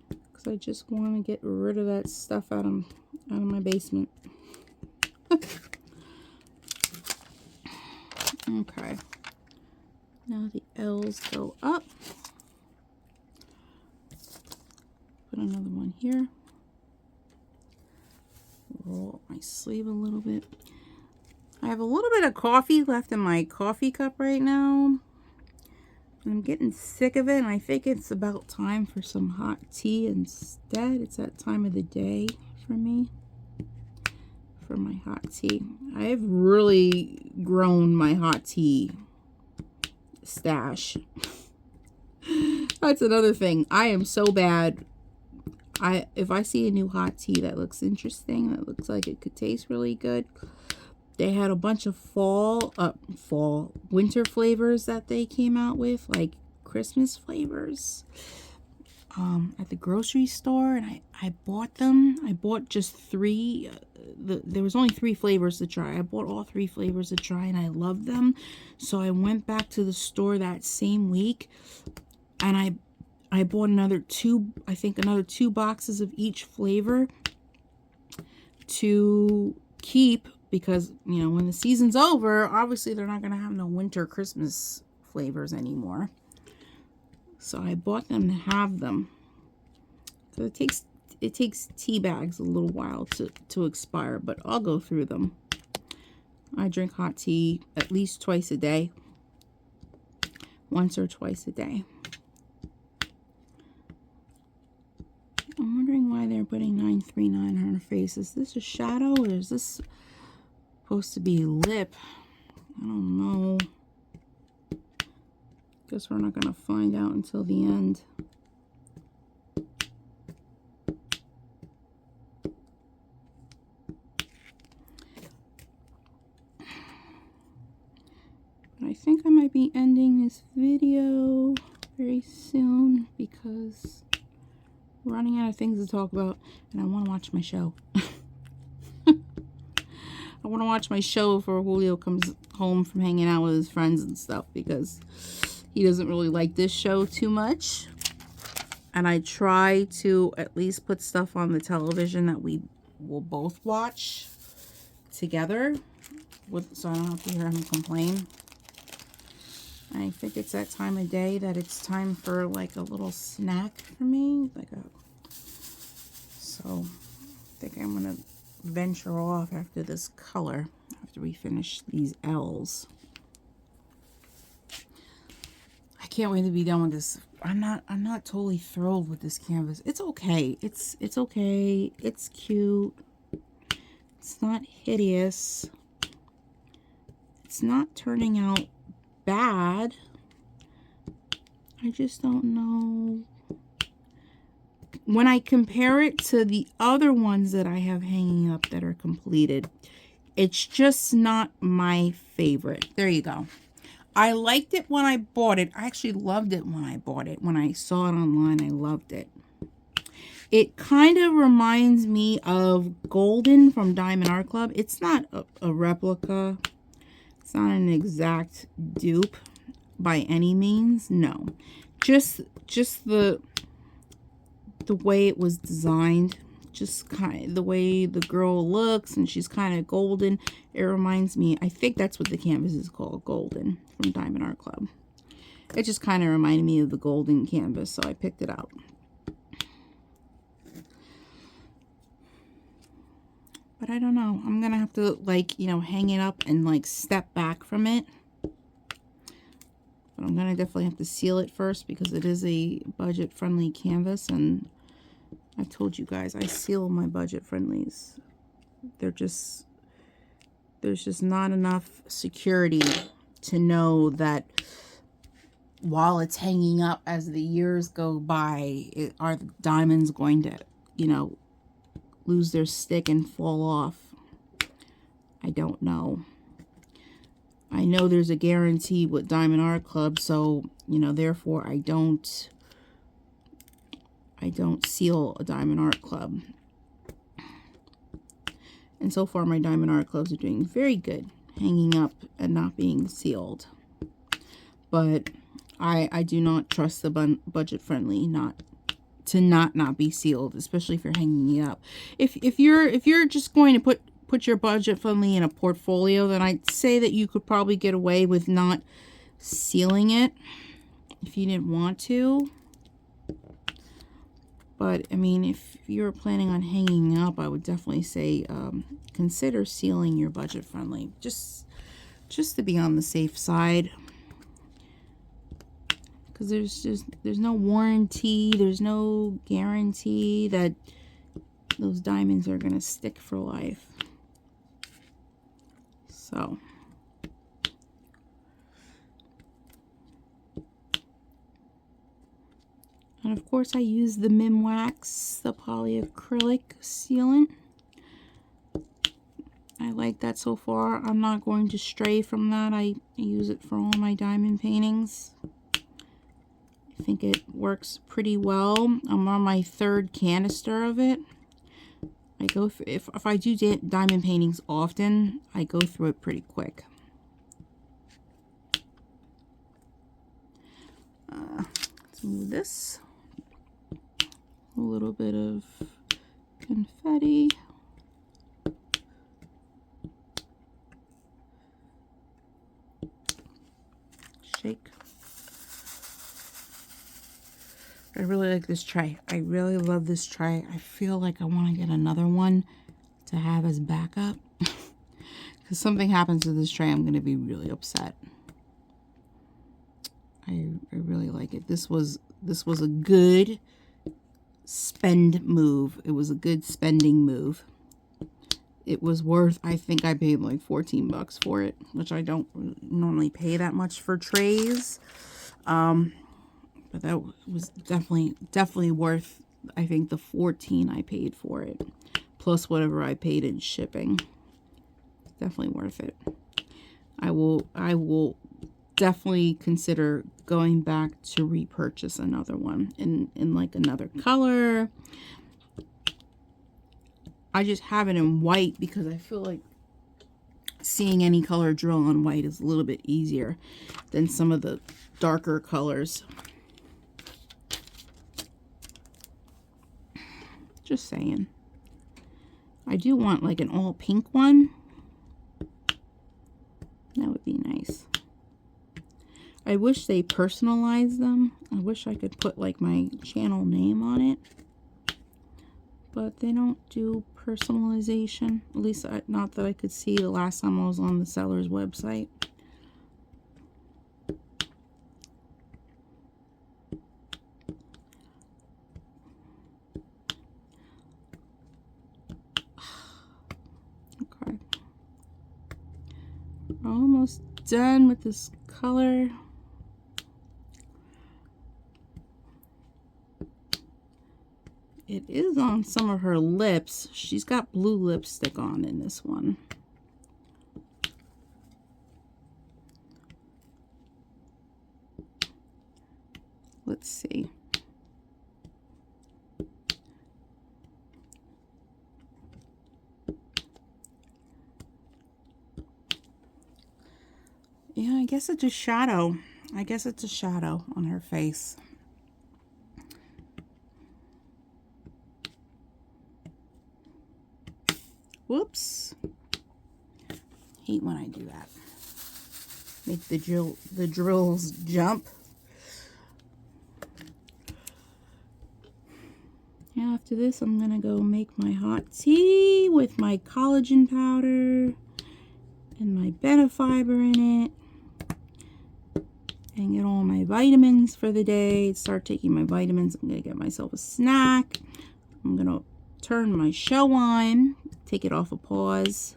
because I just want to get rid of that stuff out of my basement. Okay, now the L's go up. Put another one here. Roll up my sleeve a little bit. I have a little bit of coffee left in my coffee cup right now. I'm getting sick of it, and I think it's about time for some hot tea instead. It's that time of the day for me, for my hot tea. I've really grown my hot tea stash. That's another thing. I am so bad. If I see a new hot tea that looks interesting, that looks like it could taste really good. They had a bunch of winter flavors that they came out with, like Christmas flavors, at the grocery store, and I bought them. I bought just 3. There was only 3 flavors to try. I bought all 3 flavors to try, and I loved them. So I went back to the store that same week, and I bought another 2 boxes of each flavor to keep, because, you know, when the season's over, obviously they're not going to have no winter Christmas flavors anymore. So I bought them to have them. So it takes tea bags a little while to expire, but I'll go through them. I drink hot tea at least twice a day. Once or twice a day. I'm wondering why they're putting 939 on her face. Is this a shadow, or is this supposed to be lip? I don't know. Guess we're not going to find out until the end. But I think I might be ending this video very soon, because we're running out of things to talk about, and I want to watch my show. I want to watch my show before Julio comes home from hanging out with his friends and stuff, because he doesn't really like this show too much. And I try to at least put stuff on the television that we will both watch together, so I don't have to hear him complain. I think it's that time of day that it's time for like a little snack for me. So I think I'm going to venture off after this color, after we finish these L's. I can't wait to be done with this. I'm not totally thrilled with this canvas. It's okay. It's okay. It's cute. It's not hideous. It's not turning out bad. I just don't know. When I compare it to the other ones that I have hanging up that are completed, it's just not my favorite. There you go. I liked it when I bought it. I actually loved it when I bought it. When I saw it online, I loved it. It kind of reminds me of Golden from Diamond Art Club. It's not a replica. It's not an exact dupe by any means. No. Just the the way it was designed, just kind of the way the girl looks, and she's kind of golden. It reminds me, I think that's what the canvas is called, Golden, from Diamond Art Club. It just kind of reminded me of the golden canvas, so I picked it out. But I don't know. I'm going to have to, like, you know, hang it up and, like, step back from it. But I'm going to definitely have to seal it first because it is a budget-friendly canvas. And I've told you guys, I seal my budget-friendlies. There's just not enough security to know that while it's hanging up as the years go by, are the diamonds going to, you know, lose their stick and fall off? I don't know. I know there's a guarantee with Diamond Art Club, so, you know, therefore I don't seal a Diamond Art Club. And so far my Diamond Art Clubs are doing very good, hanging up and not being sealed. But I do not trust the budget-friendly not be sealed, especially if you're hanging it up. If you're just going to put your budget-friendly in a portfolio, then I'd say that you could probably get away with not sealing it if you didn't want to. But I mean, if you're planning on hanging up, I would definitely say consider sealing your budget-friendly, just to be on the safe side. Because there's no warranty, there's no guarantee that those diamonds are going to stick for life. So, and of course I use the Mim Wax, the polyacrylic sealant. I like that so far. I'm not going to stray from that. I use it for all my diamond paintings. I think it works pretty well. I'm on my 3rd canister of it. I go through, if I do diamond paintings often, I go through it pretty quick. Let's move this. A little bit of confetti. Shake. I really like this tray. I really love this tray. I feel like I want to get another one to have as backup. Because something happens to this tray, I'm going to be really upset. I really like it. This was a good spend move. It was a good spending move. It was worth, I think I paid like 14 bucks for it, which I don't normally pay that much for trays. But that was definitely worth, I think, the 14 I paid for it, plus whatever I paid in shipping. Definitely worth it. I will definitely consider going back to repurchase another one in like another color. I just have it in white because I feel like seeing any color drill on white is a little bit easier than some of the darker colors. Just saying. I do want like an all pink one. That would be nice. I wish they personalized them. I wish I could put like my channel name on it. But they don't do personalization. At least not that I could see the last time I was on the seller's website. Okay. Almost done with this color. It is on some of her lips. She's got blue lipstick on in this one. Let's see. Yeah, I guess it's a shadow. I guess it's a shadow on her face. Whoops. Hate when I do that. Make the drills jump. After this, I'm gonna go make my hot tea with my collagen powder and my Benefiber in it, and get all my vitamins for the day. Start taking my vitamins. I'm gonna get myself a snack. I'm gonna turn my show on, take it off of pause,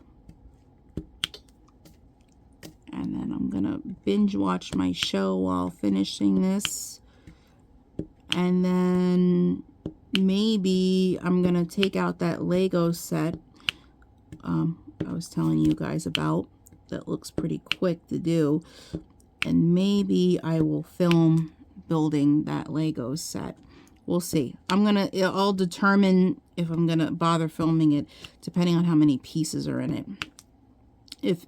and then I'm gonna binge watch my show while finishing this, and then maybe I'm gonna take out that Lego set I was telling you guys about. That looks pretty quick to do, and maybe I will film building that Lego set. We'll see. I'll determine if I'm gonna bother filming it depending on how many pieces are in it.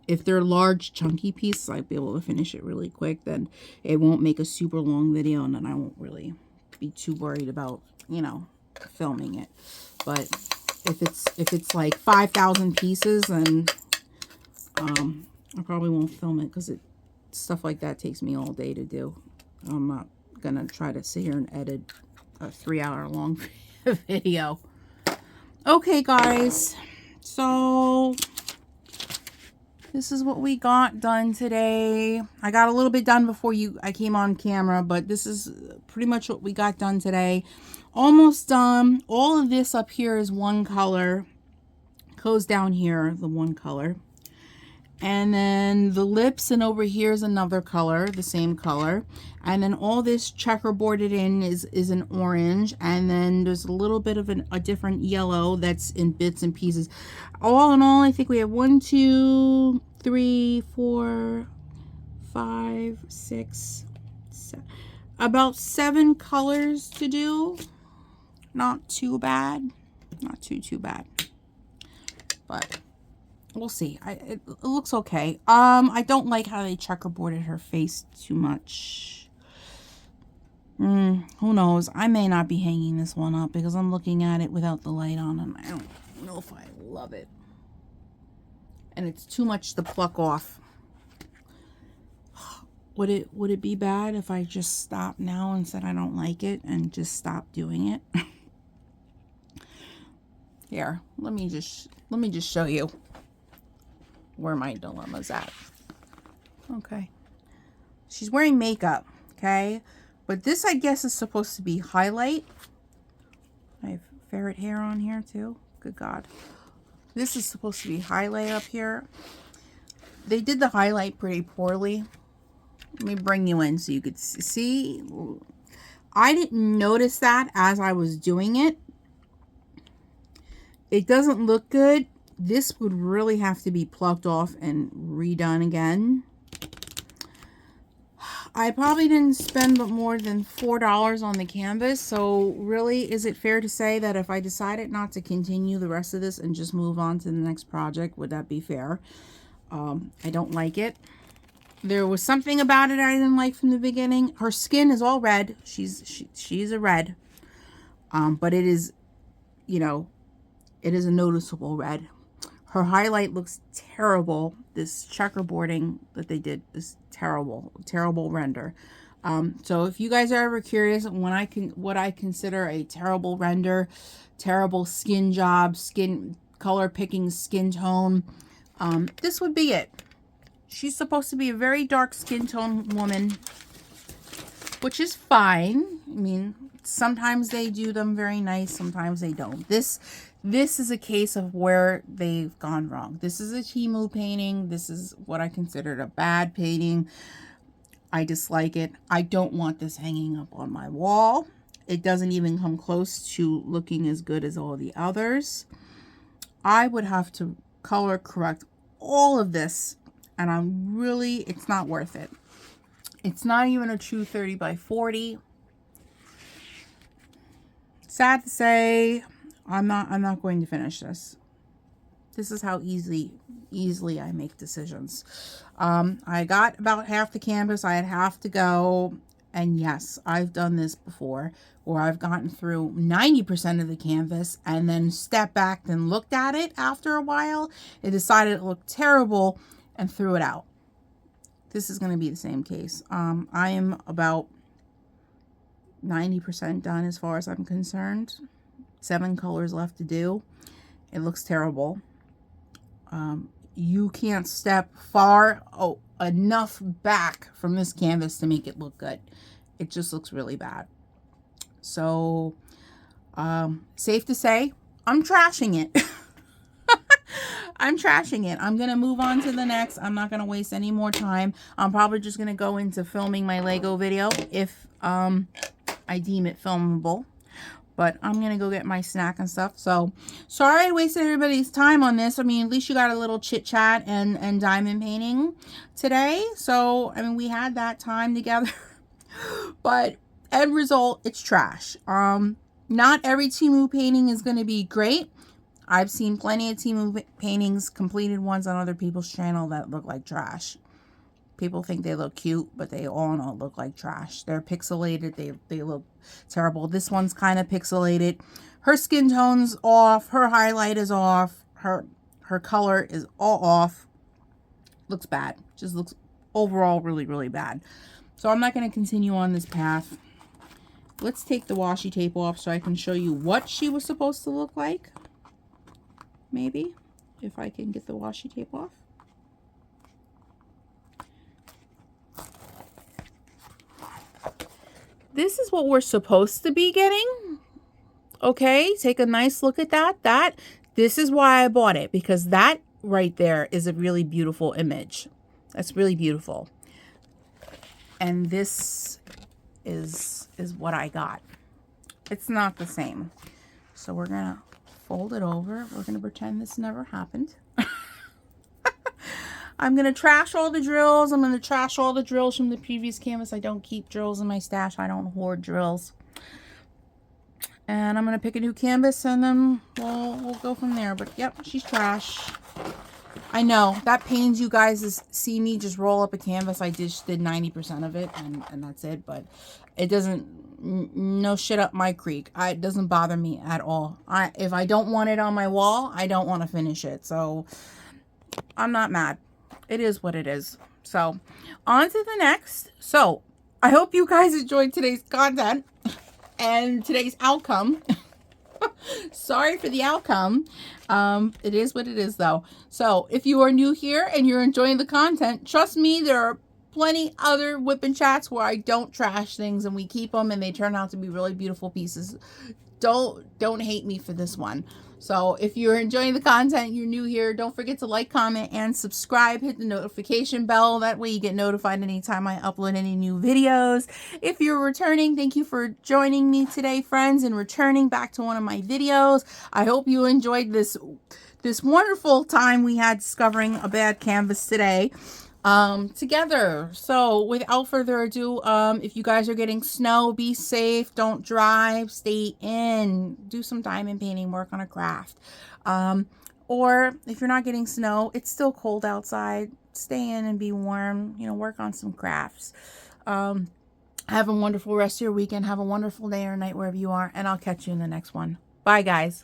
If they're large chunky pieces, I'll be able to finish it really quick. Then it won't make a super long video, and then I won't really be too worried about, you know, filming it. But if it's like 5,000 pieces, then I probably won't film it, because stuff like that takes me all day to do. I'm not gonna try to sit here and edit a 3-hour long video. Okay, guys, so this is what we got done today. I got a little bit done before I came on camera, but this is pretty much what we got done today. Almost done. All of this up here is one color. Goes down here, the one color. And then the lips, and over here is another color, the same color. And then all this checkerboarded in is an orange. And then there's a little bit of a different yellow that's in bits and pieces. All in all, I think we have 1, 2, 3, 4, 5, 6, 7, about 7 colors to do. Not too bad. Not too bad. But we'll see. It looks okay. I don't like how they checkerboarded her face too much. Who knows? I may not be hanging this one up, because I'm looking at it without the light on, and I don't know if I love it. And it's too much to pluck off. Would it be bad if I just stopped now and said I don't like it and just stopped doing it? Here, let me just show you where my dilemma's at. Okay. She's wearing makeup, okay? But this, I guess, is supposed to be highlight. I have ferret hair on here too. Good God. This is supposed to be highlight up here. They did the highlight pretty poorly. Let me bring you in so you could see. I didn't notice that as I was doing it. It doesn't look good. This would really have to be plucked off and redone again. I probably didn't spend more than $4 on the canvas. So really, is it fair to say that if I decided not to continue the rest of this and just move on to the next project, would that be fair? I don't like it. There was something about it I didn't like from the beginning. Her skin is all red. She's a red. But it is, you know, it is a noticeable red. Her highlight looks terrible. This checkerboarding that they did is terrible, terrible render. So if you guys are ever curious what I consider a terrible render, terrible skin job, skin color picking, skin tone, this would be it. She's supposed to be a very dark skin tone woman, which is fine. I mean, sometimes they do them very nice, sometimes they don't. This is a case of where they've gone wrong. This is a Temu painting. This is what I considered a bad painting. I dislike it. I don't want this hanging up on my wall. It doesn't even come close to looking as good as all the others. I would have to color correct all of this, and it's not worth it. It's not even a true 30 by 40. Sad to say, I'm not going to finish this. This is how easily I make decisions. I got about half the canvas. I had half to go. And yes, I've done this before where I've gotten through 90% of the canvas and then stepped back and looked at it after a while and decided it looked terrible and threw it out. This is going to be the same case. I am about 90% done as far as I'm concerned. 7 colors left to do. It looks terrible. You can't step far enough back from this canvas to make it look good. It just looks really bad. So safe to say, I'm trashing it. I'm trashing it. I'm going to move on to the next. I'm not going to waste any more time. I'm probably just going to go into filming my Lego video if I deem it filmable. But I'm going to go get my snack and stuff. So, sorry I wasted everybody's time on this. I mean, at least you got a little chit-chat and diamond painting today. So, I mean, we had that time together. But, end result, it's trash. Not every Temu painting is going to be great. I've seen plenty of Temu paintings, completed ones on other people's channel that look like trash. People think they look cute, but they all don't look like trash. They're pixelated. They look terrible. This one's kind of pixelated. Her skin tone's off. Her highlight is off. Her color is all off. Looks bad. Just looks overall really, really bad. So I'm not going to continue on this path. Let's take the washi tape off so I can show you what she was supposed to look like. Maybe, if I can get the washi tape off. This is what we're supposed to be getting. Okay, take a nice look at that. This is why I bought it, because that right there is a really beautiful image. That's really beautiful. And this is what I got. It's not the same. So we're gonna fold it over. We're gonna pretend this never happened. I'm going to trash all the drills. I'm going to trash all the drills from the previous canvas. I don't keep drills in my stash. I don't hoard drills. And I'm going to pick a new canvas and then we'll go from there. But yep, she's trash. I know that pains you guys to see me just roll up a canvas. I just did 90% of it and that's it. But it doesn't, no shit up my creek. It doesn't bother me at all. If I don't want it on my wall, I don't want to finish it. So I'm not mad. It is what it is. So, on to the next. So, I hope you guys enjoyed today's content and today's outcome. Sorry for the outcome. It is what it is, though. So, if you are new here and you're enjoying the content, trust me, there are plenty other WIP and Chats where I don't trash things and we keep them and they turn out to be really beautiful pieces. Don't hate me for this one. So if you're enjoying the content, you're new here, don't forget to like, comment, and subscribe. Hit the notification bell. That way you get notified anytime I upload any new videos. If you're returning, thank you for joining me today, friends, and returning back to one of my videos. I hope you enjoyed this wonderful time we had discovering a bad canvas today. Together. So without further ado, if you guys are getting snow, be safe, don't drive, stay in, do some diamond painting, work on a craft. Or if you're not getting snow, it's still cold outside, stay in and be warm, you know, work on some crafts. Have a wonderful rest of your weekend. Have a wonderful day or night wherever you are, and I'll catch you in the next one. Bye, guys.